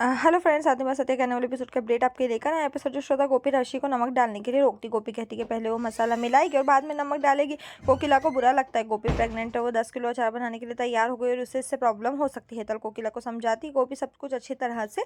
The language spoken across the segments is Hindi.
हेलो फ्रेंड्स, साथ में सत्य कहने वाले एपिसोड का अपडेट आपके लेकर आए। एपिसोड जो श्रोता गोपी राशि को नमक डालने के लिए रोकती। गोपी कहती है कि पहले वो मसाला मिलाएगी और बाद में नमक डालेगी। कोकिला को बुरा लगता है। गोपी प्रेग्नेंट है, वो 10 किलो अचार बनाने के लिए तैयार हो गई और उससे इससे प्रॉब्लम हो सकती है। तल कोकिला को समझाती। गोपी सब कुछ अच्छी तरह से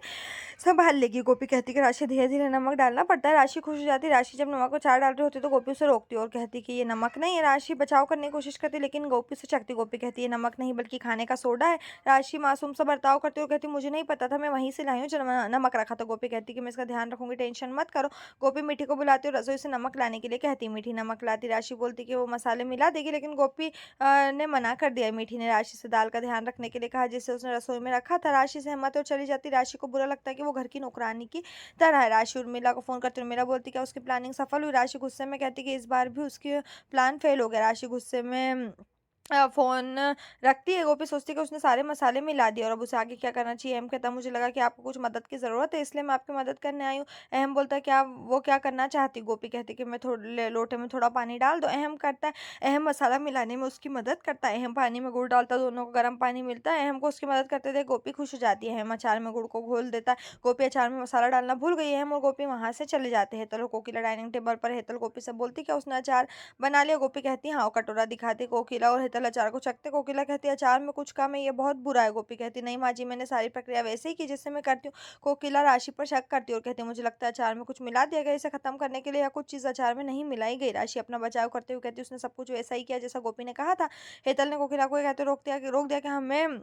संभाल लेगी। गोपी कहती कि राशि धीरे धीरे नमक डालना पड़ता है। राशि खुश हो जाती। राशि जब नमक को चार डाल रही होती तो गोपी उसे रोकती और कहती कि ये नमक नहीं है। राशि बचाव करने की कोशिश करती लेकिन गोपी से चकती। गोपी कहती है नमक नहीं बल्कि खाने का सोडा है। राशि मासूम सा बर्ताव करती और कहती मुझे नहीं पता था, मैं वहीं से लाई हूँ जो नमक रखा था। गोपी कहती कि मैं इसका ध्यान रखूंगी, टेंशन मत करो। गोपी मीठी को बुलाती और रसोई से नमक लाने के लिए कहती। मीठी नमक लाती। राशि बोलती कि वो मसाले मिला देगी लेकिन गोपी ने मना कर दिया। मीठी ने राशि से दाल का ध्यान रखने के लिए कहा जिसे उसने रसोई में रखा था। राशि सहमत और चली जाती। राशि को बुरा लगता है कि वो घर की नौकरानी की तरह है। राशि उर्मिला को फोन करती। उर्मिला बोलती क्या उसकी प्लानिंग सफल हुई। राशि गुस्से में कहती कि इस बार भी उसकी प्लान फेल हो गया। राशि गुस्से में फ़ोन रखती है। गोपी सोचती है कि उसने सारे मसाले मिला दिए और अब उसे आगे क्या करना चाहिए। अहम कहता है मुझे लगा कि आपको कुछ मदद की ज़रूरत है इसलिए मैं आपकी मदद करने आई हूँ। अहम बोलता है क्या वो क्या करना चाहती। गोपी कहती है कि मैं थोड़े लोटे में थोड़ा पानी डाल दो। अहम करता है। अहम मसाला मिलाने में उसकी मदद करता है। अहम पानी में गुड़ डालता है, दोनों को गर्म पानी मिलता है। अहम को उसकी मदद करते देख गोपी खुश हो जाती है। अहम अचार में गुड़ को घोल देता है। गोपी अचार में मसाला डालना भूल गई। अहम और गोपी वहाँ से चले जाते हैं। हेतल और कोकिला डाइनिंग टेबल पर। हेतल गोपी से बोलती क्या उसने अचार बना लिया। गोपी कहती है हाँ। कटोरा दिखाती कोकिला और हेतल अचार को चखते। कोकिला कहती है अचार में कुछ कम है, ये बहुत बुरा है। गोपी कहती नहीं माँ जी, मैंने सारी प्रक्रिया वैसे ही की जैसे मैं करती हूँ। कोकिला राशि पर शक करती है और कहती है मुझे लगता है अचार में कुछ मिला दिया गया इसे खत्म करने के लिए या कुछ चीज अचार में नहीं मिलाई गई। राशि अपना बचाव करते हुए कहती है उसने सब कुछ वैसा ही किया जैसा गोपी ने कहा था। हेतल ने कोकिला को ये कहते रोक दिया कि हमें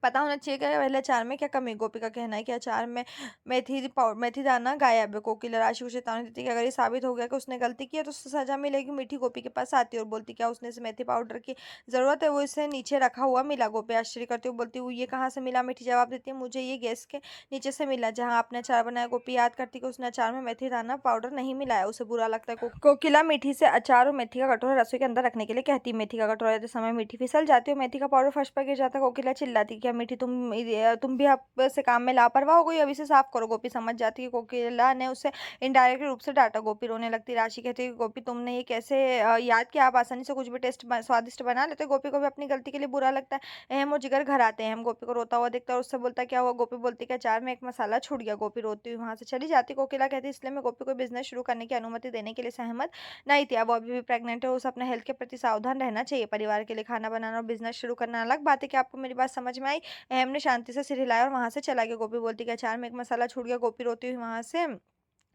पता होना चाहिए कि पहले अचार में क्या कमी है। गोपी का कहना है कि अचार में मेथी दाना गायब है। कोकिला राशि को चेतावनी देती है कि अगर ये साबित हो गया कि उसने गलती की है तो उससे सजा मिलेगी। मीठी गोपी के पास आती है और बोलती क्या उसने इस मेथी पाउडर की जरूरत है, वो इसे नीचे रखा हुआ मिला। गोपी आश्चर्य करती हुई बोलती हूँ ये कहाँ से मिला। मीठी जवाब देती है मुझे ये गैस के नीचे से मिला जहाँ आपने अचार बनाया। गोपी याद करती कि उसने अचार में मेथी दाना पाउडर नहीं मिलाया। उसे बुरा लगता है। कोकिला मीठी से अचार और मेथी का कटोरा रसोई के अंदर रखने के लिए कहती है। मेथी का कटोरा लेते समय मीठी फिसल जाती है और मेथी का पाउडर फर्श पर गिर जाता है। कोकिला चिल्लाती क्या मीठी तुम भी आप से काम में लापरवाह हो गई, अब इसे साफ करो। गोपी समझ जाती है कोकिला ने उसे इनडायरेक्ट रूप से डांटा। गोपी रोने लगती। राशि कहती है कि गोपी तुमने ये कैसे याद किया, आप आसानी से कुछ भी स्वादिष्ट बना लेते हो। गोपी को भी अपनी गलती के लिए बुरा लगता है। अहम और जिगर घर आते हैं। अहम गोपी को रोता हुआ देखता है और उससे बोलता है क्या हुआ। गोपी बोलती है अचार में एक मसाला छूट गया। गोपी रोती हुई वहां से चली जाती। कोकिला कहती है इसलिए मैं गोपी को बिजनेस शुरू करने की अनुमति देने के लिए सहमत नहीं थी। अब वो अभी भी प्रेग्नेंट है, उसे अपने हेल्थ के प्रति सावधान रहना चाहिए। परिवार के लिए खाना बनाना और बिजनेस शुरू करना अलग बात है। कि आपको मेरी बात समझ में आई। अहम ने शांति से सिर हिलाया और वहां से चला गया। गोपी बोलती कि अचार में एक मसाला छूट गया। गोपी रोती हुई वहां से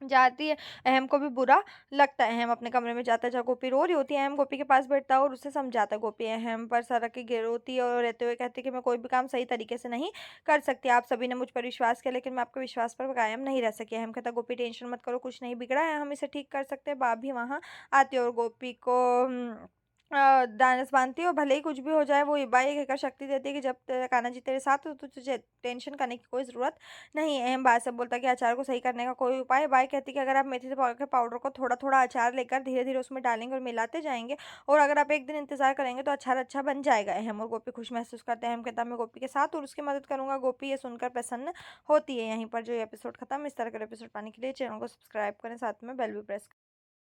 जाती है। अहम को भी बुरा लगता है। अहम अपने कमरे में जाता है जहाँ गोपी रो रही होती है। अहम गोपी के पास बैठता है और उसे समझाता है। गोपी अहम पर सड़क के गिरोती है और रहते हुए कहती है कि मैं कोई भी काम सही तरीके से नहीं कर सकती। आप सभी ने मुझ पर विश्वास किया लेकिन मैं आपके विश्वास पर कायम नहीं रह सकी। अहम कहता है गोपी टेंशन मत करो, कुछ नहीं बिगड़ा है, हम इसे ठीक कर सकते हैं। बाप भी वहाँ आती है और गोपी को दानस बांधती है और भले ही कुछ भी हो जाए वो बाई एक कहकर शक्ति देती है कि जब तक कान्हा जी तेरे साथ हो तो तुझे टेंशन करने की कोई जरूरत नहीं है। अहम बात से बोलता है कि अचार को सही करने का कोई उपाय। बाई कहती है कि अगर आप मेथी के पाउडर को थोड़ा थोड़ा अचार लेकर धीरे धीरे उसमें डालेंगे और मिलाते जाएंगे और अगर आप एक दिन इंतजार करेंगे तो अचार अच्छा बन जाएगा। अहम और गोपी खुश महसूस करते हैं। अहम कहता है मैं गोपी के साथ और उसकी मदद करूंगा। गोपी ये सुनकर प्रसन्न होती है। यहीं पर जो एपिसोड खत्म। इस तरह के एपिसोड पाने के लिए चैनल को सब्सक्राइब करें, साथ में बेल भी प्रेस